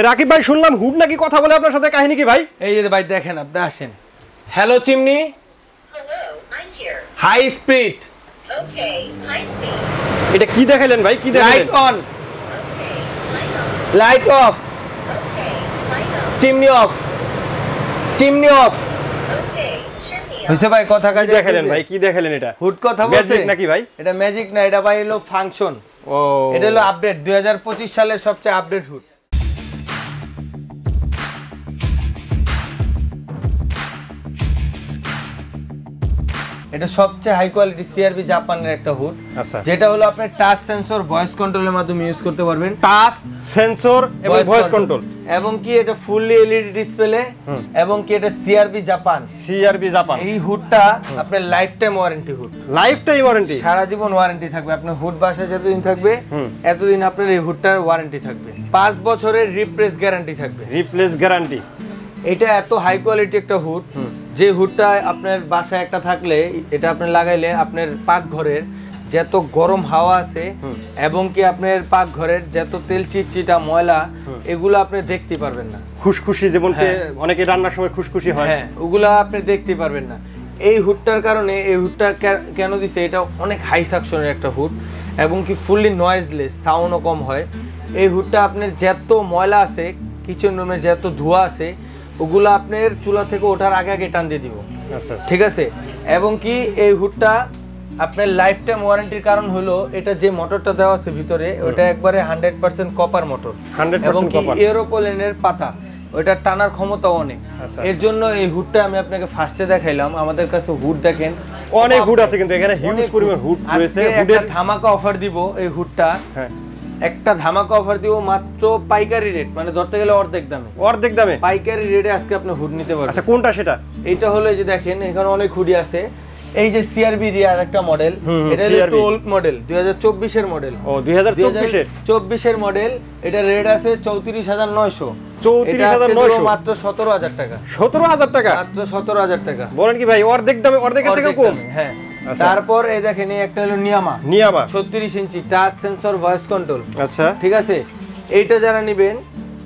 রাকিব ভাই শুনলাম হুড নাকি কথা বলে আপনার সাথে, কাহিনী কি ভাই? এই যে ভাই দেখেন, আপনি আসেন। Hello chimney. Hello, I'm here. High speed. Okay, high speed. এটা কি দেখাইলেন ভাই? কি দেখাইলেন? Light on. Okay, light on. Light off. Okay, light on. Chimney off. Chimney off. Okay, chimney on. হইছে ভাই, কথা কাজে দেখাইলেন ভাই? কি দেখাইলেন এটা? হুড কথা বলছে ম্যাজিক নাকি ভাই? এটা ম্যাজিক না, এটা ভাই হলো ফাংশন। ও, এটা হলো আপডেট 2025 সালের সবচেয়ে আপডেট হুড। এটা সবচেয়ে হাই কোয়ালিটি সিআরবি জাপানের একটা হুড, আচ্ছা। যেটা হলো আপনি টাচ সেন্সর ভয়েস কন্ট্রোলের মাধ্যমে ইউজ করতে পারবেন। টাচ সেন্সর এবং ভয়েস কন্ট্রোল, এবং কি এটা ফুললি এলইডি ডিসপ্লে, এবং কি এটা সিআরবি জাপান। CRB Japan. এই হুডটা আপনার lifetime warranty hood, lifetime warranty, সারা জীবন ওয়ারেন্টি থাকবে। আপনার হুড বাসায় যতদিন থাকবে এতদিন আপনার এই হুডটার ওয়ারেন্টি থাকবে। 5 বছরের রিপ্লেস গ্যারান্টি থাকবে। Replace guarantee. এটা এত হাই কোয়ালিটি একটা হুড, যে হুডটা আপনার বাসায় একটা থাকলে এটা আপনি লাগাইলে আপনার পাকঘরের যত গরম হাওয়া আছে এবং কি আপনার পাকঘরের যত তেল চিটচিটা ময়লা এগুলো আপনি দেখতে পারবেন না। খুশখুশি, যেমন অনেকে রান্নার সময় খুশখুশি হয়, হ্যাঁ ওগুলা আপনি দেখতে পারবেন না। এই হুডটার কারণে, এই হুডটা কেন দিছে, এটা অনেক হাই সাকশনের একটা হুড এবং কি ফুললি নয়েজলেস, সাউন্ডও কম হয়। এই হুডটা আপনার যত ময়লা আছে, কিচেন রুমে যত ধোঁয়া আছে, ওগুলো আপনার চুলা থেকে ওঠার আগে আগে টান দিয়ে দিব। আচ্ছা, ঠিক আছে। এবং কি এই হুডটা আপনার লাইফ টাইম ওয়ারেন্টির কারণ হলো এটা যে মোটরটা দেওয়া আছে ভিতরে, ওটা একবারে 100% কপার মোটর, 100% এবং কি কপার। এরোপ্লেনের পাতা, ওটা টানার ক্ষমতা অনেক। আচ্ছা, এর জন্য এই হুডটা আমি আপনাকে ফার্স্টে দেখাইলাম। আমাদের কাছে হুড দেখেন অনেক হুড আছে, কিন্তু এখানে হিউজ পরিমাণ হুড রয়েছে। একটা ধামাকা অফার দিব এই হুডটা, হ্যাঁ একটা ধামাকা অফার দিব মাত্র পাইকারি রেট, মানে ধরতে গেলে অর্ধেক দামে। অর্ধেক দামে পাইকারি রেটে আজকে আপনি হুড নিতে পারবেন। আচ্ছা, কোনটা সেটা? এইটা হলো এই যে দেখেন, এখানে অনেক হুডি আছে। এই যে সিআরবি রিয়ার একটা মডেল, এটা হলো ওল্ড মডেল, 2024 এর মডেল। ও 2024 24 এর মডেল। এটা রেট আছে 34,900। 34,900 মাত্র 17,000 টাকা। 17,000 টাকা? মাত্র 17,000 টাকা। বলেন কি ভাই? অর্ধেক দামে, অর্ধেকের থেকে কম? হ্যাঁ। আচ্ছা। তারপর এই দেখেন, এই একটা হলো নিয়ামা 36 ইঞ্চি টাচ সেন্সর ভয়েস কন্ট্রোল। আচ্ছা, ঠিক আছে। এইটা যারা নেবেন,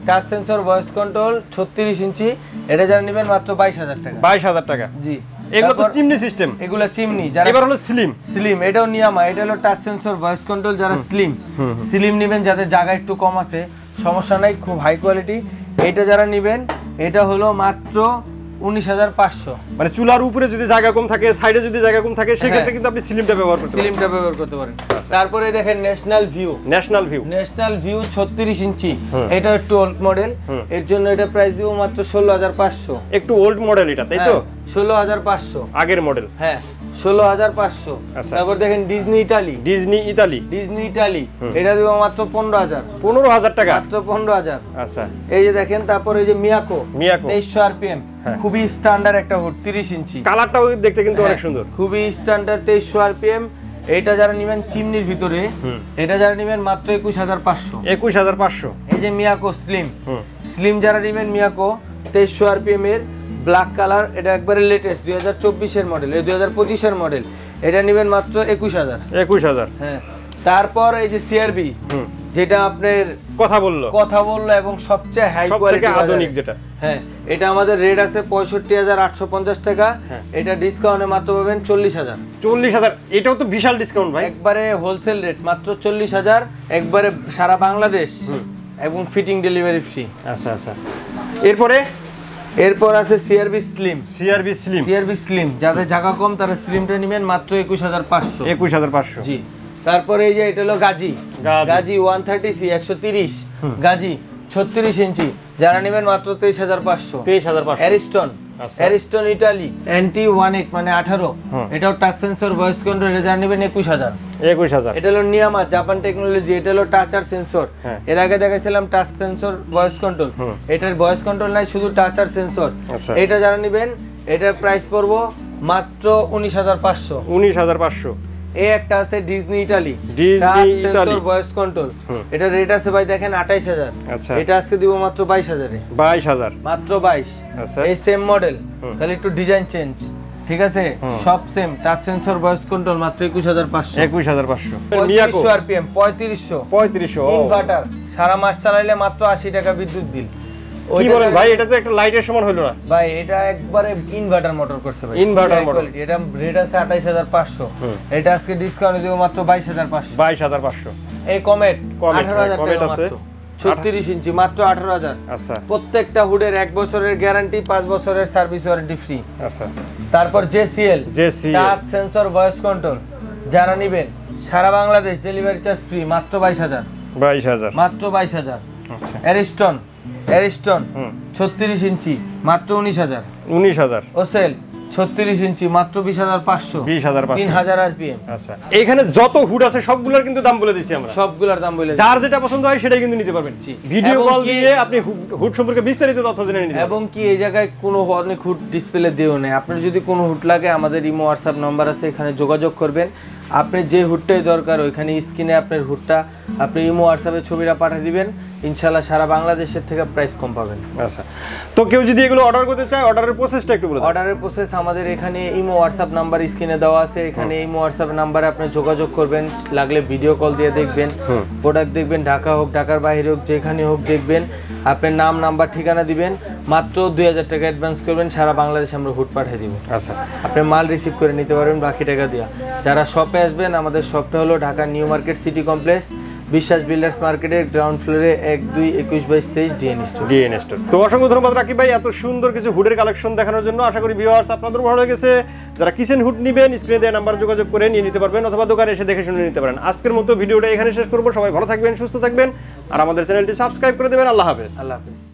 টাচ সেন্সর ভয়েস কন্ট্রোল 36 ইঞ্চি, এটা যারা নেবেন মাত্র 22,000 টাকা। 22,000 টাকা। জি। এগুলো তো চিমনি সিস্টেম। এগুলো চিমনি। যারা এবার হলো স্লিম। স্লিম, এটাও নিয়ামা। এটা হলো টাচ সেন্সর ভয়েস কন্ট্রোল। যারা স্লিম নেবেন, যাদের জায়গা একটু কম আছে, সমস্যা নাই, খুব হাই কোয়ালিটি। এটা যারা নেবেন, এটা হলো মাত্র 19,500। মানে চুলার উপরে যদি জায়গা কম থাকে, সাইডে যদি জায়গা কম থাকে, সেক্ষেত্রে কিন্তু আপনি স্লিমটা ব্যবহার করতে পারেন। স্লিমটা ব্যবহার করতে পারেন। তারপরে দেখেন ন্যাশনাল ভিউ। ন্যাশনাল ভিউ 36 ইঞ্চি, এটা একটু ওল্ড মডেল। এর জন্য এটা প্রাইস দিব মাত্র 16,500। একটু ওল্ড মডেল এটা, তাই তো? 16,500 আগের মডেল। হ্যাঁ, 16,500। তারপর দেখেন ডিজনি ইতালি, এটা দিব মাত্র 15,000 টাকা। মাত্র 15,000। আচ্ছা। এই যে দেখেন, তারপর এই যে মিয়াকো 2300 আরপিএম, খুবই স্ট্যান্ডার্ড একটা হুড, 30 ইঞ্চি। কালারটাও দেখতে কিন্তু অনেক সুন্দর, খুবই স্ট্যান্ডার্ড, 2300 আরপিএম। এটা যারা নেবেন চিমনির ভিতরে, এটা যারা নেবেন মাত্র 21,500। 21,500। এই যে মিয়াকো স্লিম যারা নেবেন, মিয়াকো 2300 আরপিএম এর ব্ল্যাক কালার, এটা একবারে লেটেস্ট 2024 এর মডেল, এই 2025 এর মডেল। এটা নেবেন মাত্র 21,000। হ্যাঁ। তারপর এই যে সিআরবি, যেটা আপনার কথা বললো এবং সবচেয়ে হাই কোয়ালিটি আধুনিক যেটা, হ্যাঁ, এটা আমাদের রেট আছে 65,850 টাকা। এটা ডিসকাউন্টে মাত্র পাবেন 40,000। 40,000? এটাও তো বিশাল ডিসকাউন্ট ভাই। একবারে হোলসেল রেট মাত্র 40,000, একবারে সারা বাংলাদেশ, এবং ফিটিং ডেলিভারি ফ্রি। আচ্ছা আচ্ছা। এরপর আছে সিআরবি স্লিম। যাদের জায়গা কম তারা স্লিমটা নেবেন মাত্র 21,500। 21,500। জি। তারপরে এই যে এটা হলো গাজি 130C 130, গাজি 36 ইঞ্চি, যারা নেবেন মাত্র 23,500। অ্যারিস্টন ইটালি NT 18 মানে 18, এটাও টাচ সেন্সর ভয়েস কন্ট্রোল, এটা যারা নেবেন 21,000। এটা হলো নিয়ামা জাপান টেকনোলজি, এটা হলো টাচ আর সেন্সর। এর আগে দেখাইছিলাম টাচ সেন্সর ভয়েস কন্ট্রোল, এটার ভয়েস কন্ট্রোল নাই, শুধু টাচ আর সেন্সর। এটা যারা নেবেন, এটার প্রাইস পড়বো মাত্র 19,500। 19,500। এই একটা আছে ডিজনি ইতালি ভয়েস কন্ট্রোল, এটা রেট আছে ভাই দেখেন 28,000। আচ্ছা। এটা আজকে দিব মাত্র 22,000 এ। 22,000 মাত্র 22। আচ্ছা। এই সেম মডেল, খালি একটু ডিজাইন চেঞ্জ, ঠিক আছে? সব same, touch sensor voice control, মাত্র 21,500। 21,500। 3500 আরপিএম, 3500 3500 ইনভার্টার, সারা মাস চালাইলে মাত্র 80 টাকা বিদ্যুৎ বিল। কি বলেন ভাই, এটা তো একটা লাইটের সমান হলো না ভাই, এটা একবারে ইনভার্টার মোটর করছে ভাই, ইনভার্টার মোটর। এটা রেট আছে 28500, এটা আজকে ডিসকাউন্ট দিব মাত্র 22500। 22500। এই কমেট কমেট 18000 কমেট টাকা আছে মাত্র, 36 ইঞ্চি মাত্র 18000। আচ্ছা প্রত্যেকটা হুডের 1 বছরের গ্যারান্টি, 5 বছরের সার্ভিস ওয়ারেন্টি ফ্রি। আচ্ছা তারপর JCL touch sensor voice control, যারা নেবেন সারা বাংলাদেশ ডেলিভারি চার্জ ফ্রি, মাত্র 22000। 22000 মাত্র 22000। আচ্ছা অ্যারিস্টন 36 ইঞ্চি মাত্র 19000। 19000। ওসেল 36 ইঞ্চি মাত্র 20500। 20500 3000 RPM। আচ্ছা এখানে যত হুড আছে সবগুলোর কিন্তু দাম বলে দিছি আমরা, সবগুলোর দাম বলে যার যেটা পছন্দ হয় সেটাই কিন্তু নিতে পারবেন। ভিডিও এবং কল কি- দিয়ে আপনি হুড সম্পর্কে বিস্তারিত তথ্য জেনে নিতে পারবেন। এবং কি এই জায়গায় কোনো অনেক হুড ডিসপ্লে দিও নেই, আপনার যদি কোনো হুড লাগে আমাদের ইমো হোয়াটসঅ্যাপ নাম্বার আছে, এখানে যোগাযোগ করবেন। আপনি যে হুডটাই দরকার ওইখানে স্ক্রিনে আপনার হুডটা আপনি ইমো হোয়াটসঅ্যাপে ছবিটা পাঠিয়ে দিবেন, ইনশাআল্লাহ সারা বাংলাদেশের থেকে প্রাইস কম পাবেন। আচ্ছা তো কেউ যদি এগুলো অর্ডার করতে চায়, অর্ডারের প্রসেসটা একটু বলে দাও। অর্ডারের প্রসেস আমাদের এখানে ইমো হোয়াটসঅ্যাপ নাম্বার স্ক্রিনে দেওয়া আছে, এখানে ইমো হোয়াটসঅ্যাপ নাম্বারে আপনি যোগাযোগ করবেন, লাগলে ভিডিও কল দিয়ে দেখবেন, প্রোডাক্ট দেখবেন, ঢাকা হোক ঢাকার বাইরে হোক যেখানে হোক দেখবেন, আপনার নাম নাম্বার ঠিকানা দিবেন, মাত্র 2000 টাকা অ্যাডভান্স করবেন, সারা বাংলাদেশে আমরা হুড পাঠিয়ে দিব। আচ্ছা আপনি মাল রিসিভ করে নিতে পারবেন বাকি টাকা দিয়া। যারা শপে আসবেন, আমাদের শপটা হলো Dhaka new market city complex, বিশ্বাস বিল্ডার্স মার্কেটের গ্রাউন্ড ফ্লোরে 1-2-21-22-23 ডিএন স্টোর। তো অসংখ্য ধন্যবাদ রাকিব ভাই এত সুন্দর কিছু হুডের কালেকশন দেখানোর জন্য। আশা করি ভিউয়ার্স আপনাদের ভালো লেগেছে। যারা কিচেন হুড নেবেন স্ক্রিনে দেওয়া নাম্বার যোগাযোগ করে নিয়ে নিতে পারবেন, অথবা দোকানে এসে দেখে শুনে নিতে পারেন। আজকের মতো ভিডিওটা এখানে শেষ করবো। সবাই ভালো থাকবেন, সুস্থ থাকবেন, আর আমাদের চ্যানেলটি সাবস্ক্রাইব করে দেবেন। আল্লাহ হাফেজ। আল্লাহ হাফেজ।